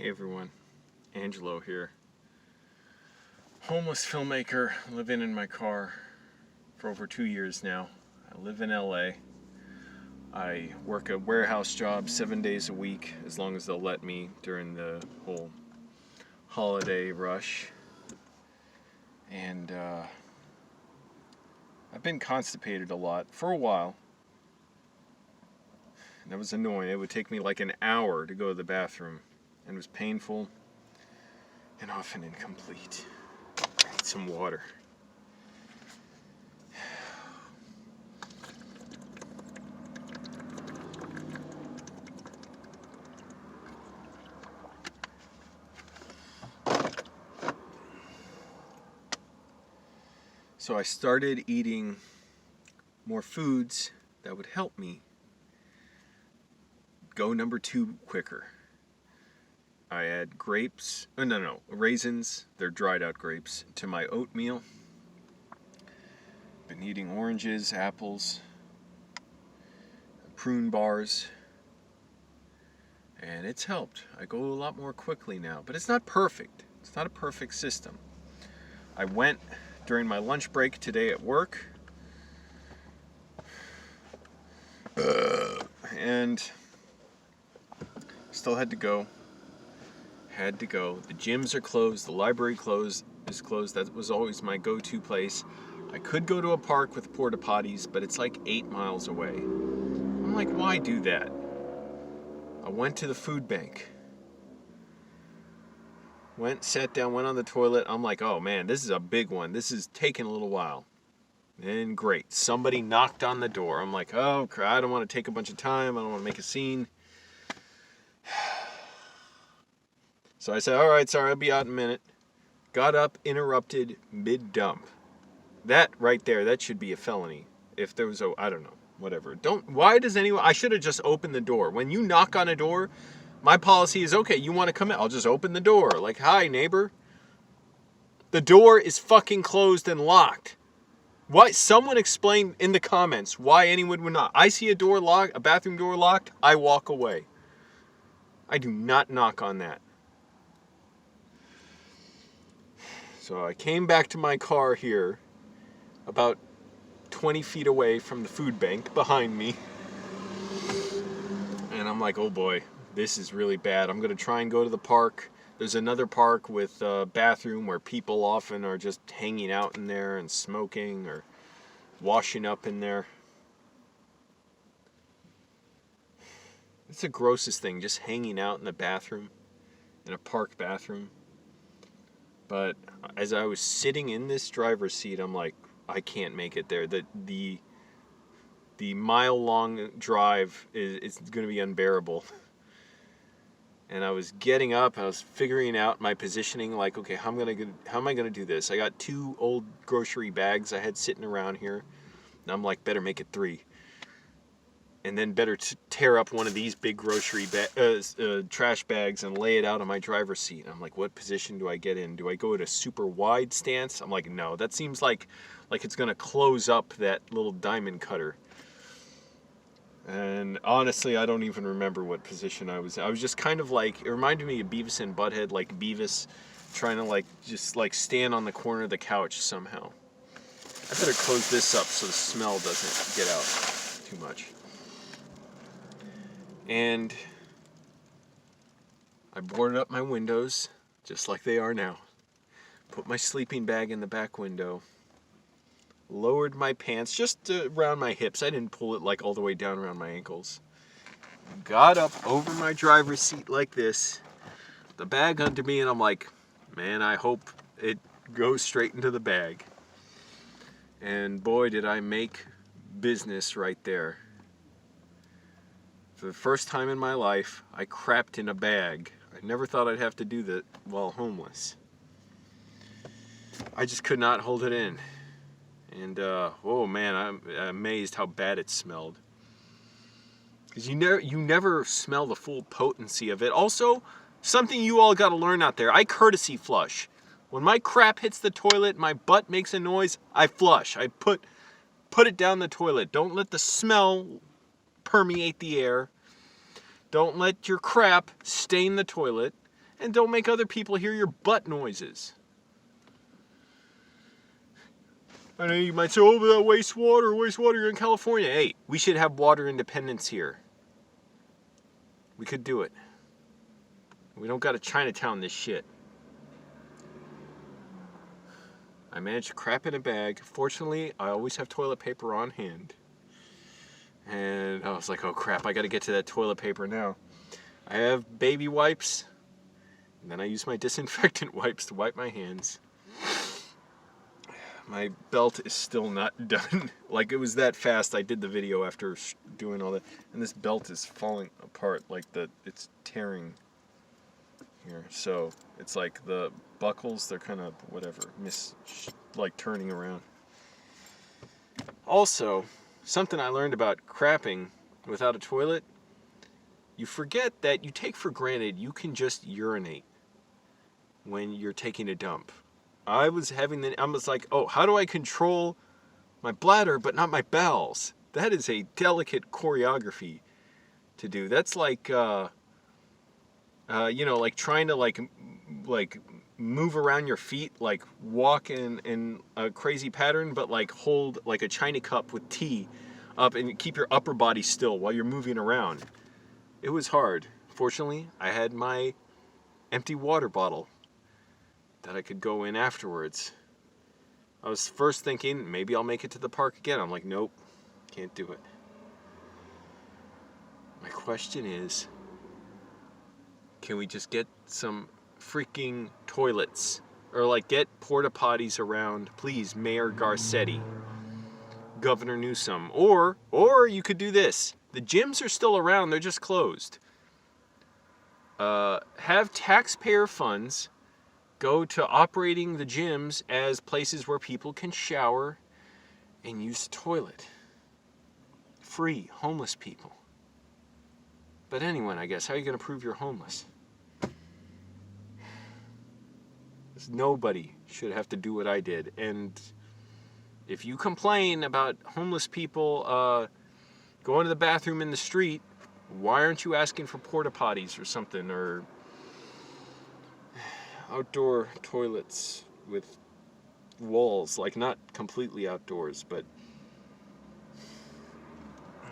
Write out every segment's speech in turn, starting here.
Hey everyone, Angelo here. Homeless filmmaker living in my car for over 2 years now. I live in LA. I work a warehouse job 7 days a week, as long as they'll let me during the whole holiday rush. And I've been constipated a lot for a while. That was annoying. It would take me like an hour to go to the bathroom. And it was painful and often incomplete. I need some water. So I started eating more foods that would help me go number 2 quicker. I add raisins, they're dried out grapes, to my oatmeal. Been eating oranges, apples, prune bars, and it's helped. I go a lot more quickly now, but it's not perfect. It's not a perfect system. I went during my lunch break today at work, and still had to go. The gyms are closed, the library is closed. That was always my go-to place. I could go to a park with porta potties, but it's like 8 miles away. I'm like, why do that? I went to the food bank. Sat down, went on the toilet. I'm like, oh man, this is a big one. This is taking a little while. And great, somebody knocked on the door. I'm like, oh, I don't want to take a bunch of time. I don't want to make a scene. So I said, all right, sorry, I'll be out in a minute. Got up, interrupted mid-dump. That right there, that should be a felony. If there was I don't know, whatever. Why does anyone, I should have just opened the door. When you knock on a door, my policy is, okay, you want to come in, I'll just open the door. Like, hi, neighbor. The door is fucking closed and locked. Why? Someone explain in the comments why anyone would not. I see a door locked, a bathroom door locked, I walk away. I do not knock on that. So I came back to my car here, about 20 feet away from the food bank behind me. And I'm like, oh boy, this is really bad. I'm going to try and go to the park. There's another park with a bathroom where people often are just hanging out in there and smoking or washing up in there. It's the grossest thing, just hanging out in the bathroom, in a park bathroom. But as I was sitting in this driver's seat, I'm like, I can't make it there. The mile-long drive is going to be unbearable. And I was getting up, I was figuring out my positioning, like, okay, how am I going to do this? I got 2 old grocery bags I had sitting around here. And I'm like, better make it 3. And then better tear up one of these big grocery trash bags and lay it out on my driver's seat. I'm like, what position do I get in? Do I go at a super wide stance? I'm like, no, that seems like it's going to close up that little diamond cutter. And honestly, I don't even remember what position I was in. I was just kind of like, it reminded me of Beavis and Butthead, like Beavis trying to just stand on the corner of the couch somehow. I better close this up so the smell doesn't get out too much. And I boarded up my windows, just like they are now. Put my sleeping bag in the back window. Lowered my pants just around my hips. I didn't pull it all the way down around my ankles. Got up over my driver's seat like this. The bag under me, and I'm like, man, I hope it goes straight into the bag. And boy, did I make business right there. For the first time in my life, I crapped in a bag. I never thought I'd have to do that while homeless. I just could not hold it in. And, oh man, I'm amazed how bad it smelled. Because you never smell the full potency of it. Also, something you all got to learn out there, I courtesy flush. When my crap hits the toilet, my butt makes a noise, I flush. I put it down the toilet. Don't let the smell permeate the air. Don't let your crap stain the toilet. And don't make other people hear your butt noises. I know you might say, oh, but that wastewater, you're in California. Hey, we should have water independence here. We could do it. We don't got to Chinatown this shit. I managed to crap in a bag. Fortunately, I always have toilet paper on hand. And I was like, oh crap, I got to get to that toilet paper now. I have baby wipes. And then I use my disinfectant wipes to wipe my hands. My belt is still not done. Like, it was that fast. I did the video after doing all that. And this belt is falling apart. Like, it's tearing here. So, it's like the buckles, they're kind of, whatever, like turning around. Also, something I learned about crapping without a toilet, you forget that you take for granted you can just urinate when you're taking a dump. I was like, oh, how do I control my bladder but not my bowels? That is a delicate choreography to do. That's like, like trying to like move around your feet, like walk in a crazy pattern, but like hold like a china cup with tea up and keep your upper body still while you're moving around. It was hard. Fortunately, I had my empty water bottle that I could go in afterwards. I was first thinking, maybe I'll make it to the park again. I'm like, nope, can't do it. My question is, can we just get some freaking toilets? Or like get porta potties around, please, Mayor Garcetti, Governor Newsom. Or you could do this. The gyms are still around, they're just closed. Have taxpayer funds go to operating the gyms as places where people can shower and use the toilet. Free, homeless people. But anyone, I guess, how are you going to prove you're homeless? Nobody should have to do what I did. And if you complain about homeless people going to the bathroom in the street, why aren't you asking for porta potties or something, or outdoor toilets with walls, like not completely outdoors, but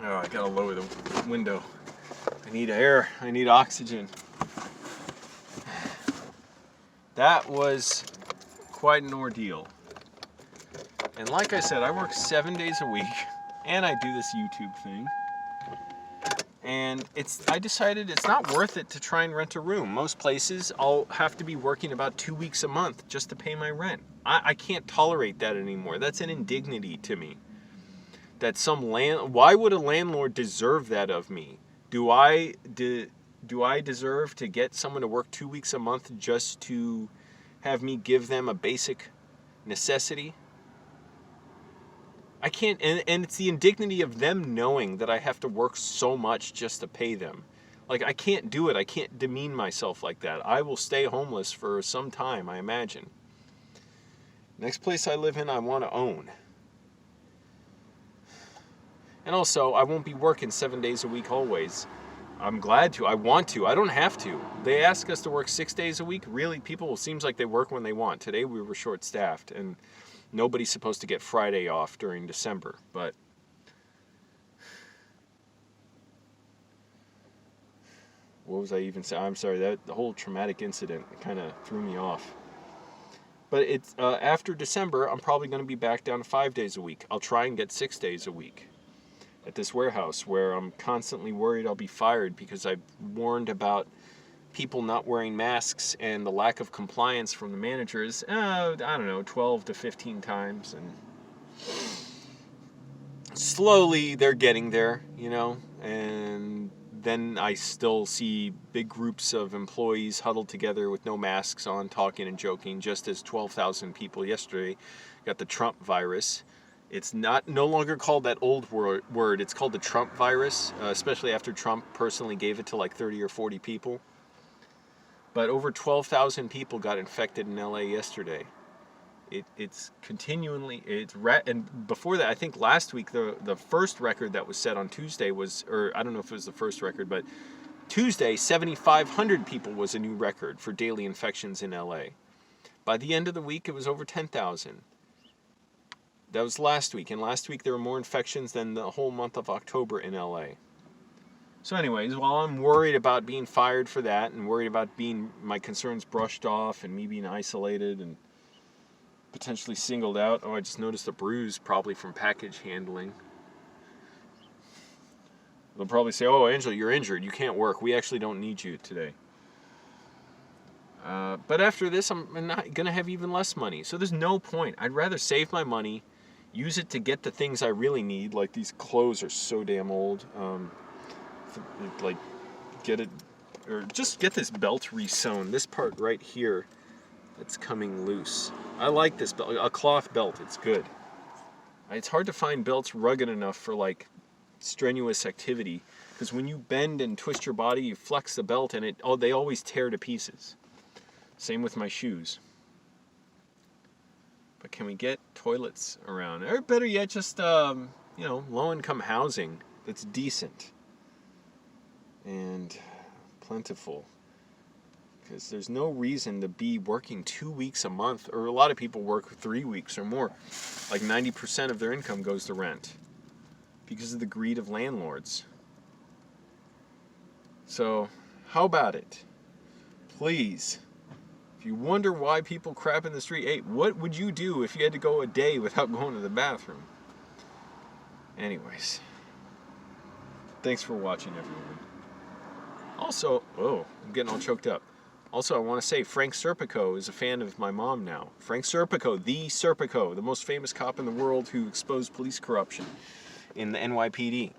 oh, I gotta lower the window. I need air, I need oxygen. That was quite an ordeal. And like I said, I work 7 days a week, and I do this YouTube thing. And I decided it's not worth it to try and rent a room. Most places, I'll have to be working about 2 weeks a month just to pay my rent. I can't tolerate that anymore. That's an indignity to me. That why would a landlord deserve that of me? Do I deserve to get someone to work 2 weeks a month just to have me give them a basic necessity? I can't, and it's the indignity of them knowing that I have to work so much just to pay them. Like, I can't do it. I can't demean myself like that. I will stay homeless for some time, I imagine. Next place I live in, I want to own. And also, I won't be working 7 days a week always. I'm glad to. I want to. I don't have to. They ask us to work 6 days a week. Really, people, it seems like they work when they want. Today we were short-staffed, and nobody's supposed to get Friday off during December, but what was I even saying? I'm sorry, that the whole traumatic incident kind of threw me off. But it's after December, I'm probably going to be back down to 5 days a week. I'll try and get 6 days a week at this warehouse where I'm constantly worried I'll be fired because I've warned about people not wearing masks and the lack of compliance from the managers, I don't know, 12 to 15 times. And slowly they're getting there, and then I still see big groups of employees huddled together with no masks on, talking and joking, just as 12,000 people yesterday got the Trump virus. It's no longer called that old word. It's called the Trump virus, especially after Trump personally gave it to like 30 or 40 people. But over 12,000 people got infected in LA yesterday. It's continually, and before that, I think last week, the first record that was set on Tuesday was, or I don't know if it was the first record, but Tuesday, 7,500 people was a new record for daily infections in LA. By the end of the week, it was over 10,000. That was last week, and last week there were more infections than the whole month of October in LA. So anyways, while I'm worried about being fired for that and worried about my concerns brushed off and me being isolated and potentially singled out. Oh, I just noticed a bruise, probably from package handling. They'll probably say, oh, Angelo, you're injured. You can't work. We actually don't need you today. But after this, I'm not going to have even less money. So there's no point. I'd rather save my money, use it to get the things I really need. Like these clothes are so damn old. Like get it, or just get this belt re-sewn. This part right here, that's coming loose. I like this belt, a cloth belt. It's good. It's hard to find belts rugged enough for like strenuous activity, because when you bend and twist your body, you flex the belt, and they always tear to pieces. Same with my shoes. But can we get toilets around, or better yet, just low-income housing that's decent and plentiful, because there's no reason to be working 2 weeks a month, or a lot of people work 3 weeks or more. Like 90% of their income goes to rent because of the greed of landlords. So how about it? Please, if you wonder why people crap in the street, hey, what would you do if you had to go a day without going to the bathroom? Anyways, thanks for watching, everyone. Also, I'm getting all choked up. Also, I want to say Frank Serpico is a fan of my mom now. Frank Serpico, the most famous cop in the world who exposed police corruption in the NYPD.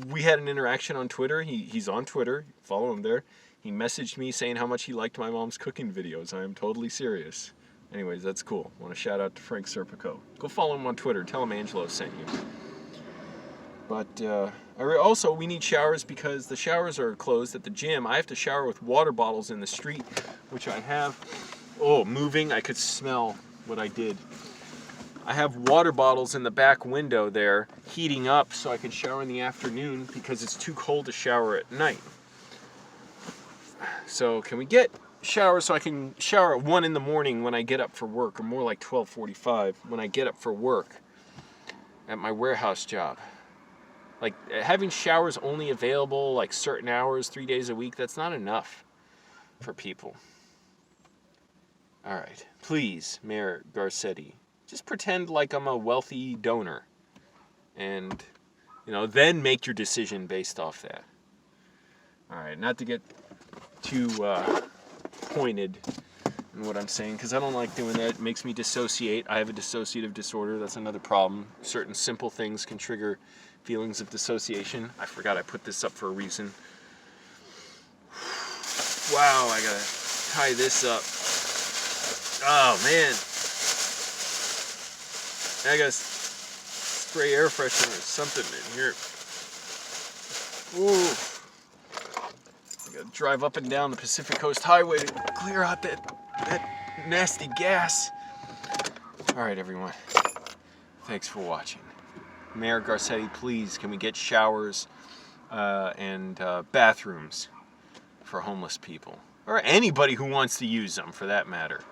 We had an interaction on Twitter. He's on Twitter. Follow him there. He messaged me saying how much he liked my mom's cooking videos. I am totally serious. Anyways, that's cool. I want to shout out to Frank Serpico. Go follow him on Twitter. Tell him Angelo sent you. But also, we need showers because the showers are closed at the gym. I have to shower with water bottles in the street, which I have. Oh, moving. I could smell what I did. I have water bottles in the back window there, heating up so I can shower in the afternoon because it's too cold to shower at night. So can we get showers so I can shower at 1 in the morning when I get up for work, or more like 12:45 when I get up for work at my warehouse job? Like, having showers only available like certain hours, 3 days a week, that's not enough for people. All right, please, Mayor Garcetti, just pretend like I'm a wealthy donor, and then make your decision based off that. All right, not to get too pointed in what I'm saying, because I don't like doing that. It makes me dissociate. I have a dissociative disorder. That's another problem. Certain simple things can trigger feelings of dissociation. I forgot I put this up for a reason. Wow, I gotta tie this up. Oh man, I gotta spray air freshener or something in here. Ooh, I gotta drive up and down the Pacific Coast Highway to clear out that nasty gas. All right, everyone, thanks for watching. Mayor Garcetti, please, can we get showers and bathrooms for homeless people, or anybody who wants to use them, for that matter?